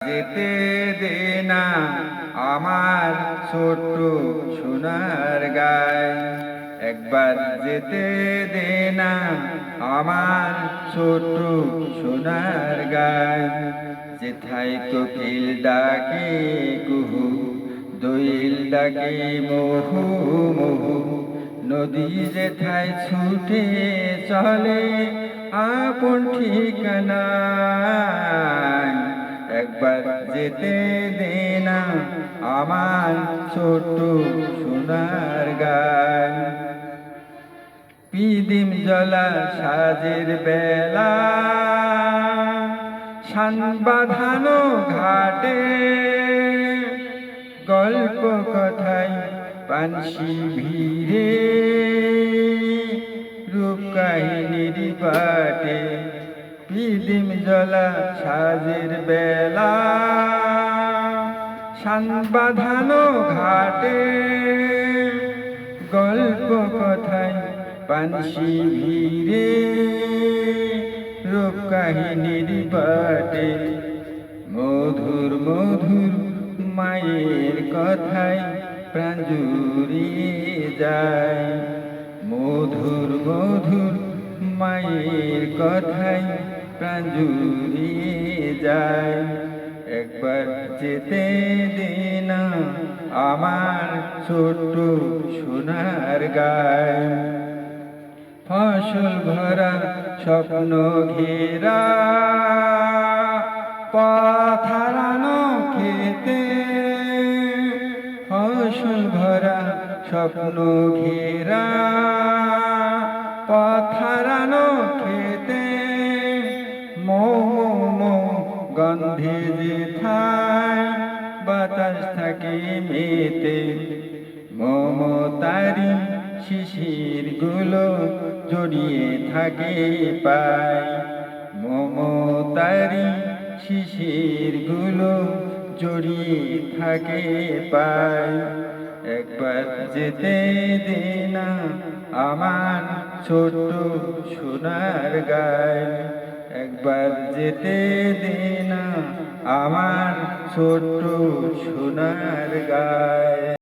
যেতে দে না আমার ছোট্ট সোনার গায়, একবার যেতে দে না আমার ছোট্ট সোনার গায়। যেথায় কোকিল ডাকে কুহু, দোয়েল ডাকে মহু মহু, নদী যেথায় ছুটে চলে আপন ঠিকানায়, একবার যেতে দে না আমার ছোট্ট সোনার গায়। পিদিম জ্বলা সাজের বেলা শান বাঁধানো ঘাটে, গল্প কথায় পানসি ভিড়ে রূপ কাহিনীর পাটে। পিদিম জ্বলা সাজের বেলা শান বাঁধানো ঘাটে, গল্প কথায় পানসি ভিড়ে রূপ কাহিনীর পাটে। মধুর মধুর মায়ের কথায় প্রাণ জুড়িয়ে যায়, মধুর মধুর মায়ের কথায় প্রাণ জুড়িয়ে যায়। একবার যেতে দে না আমার ছোট্ট সোনার গায়। ফসল ভরা স্বপ্ন ঘেরা পথ হারানো খেতে, ফসল ভরা স্বপ্ন ঘেরা পথ হারানো খেতে। মৌ গন্ধে যেথায় বাতাস থাকে মেতে, মমতারি শিশির গুলো জড়িয়ে থাকে পায়, মমতারি শিশির গুলো জড়িয়ে থাকে পায়। একবার যেতে দে না আমার ছোট্ট সোনার গায়, একবার যেতে দে না আমার ছোট্ট সোনার গায়।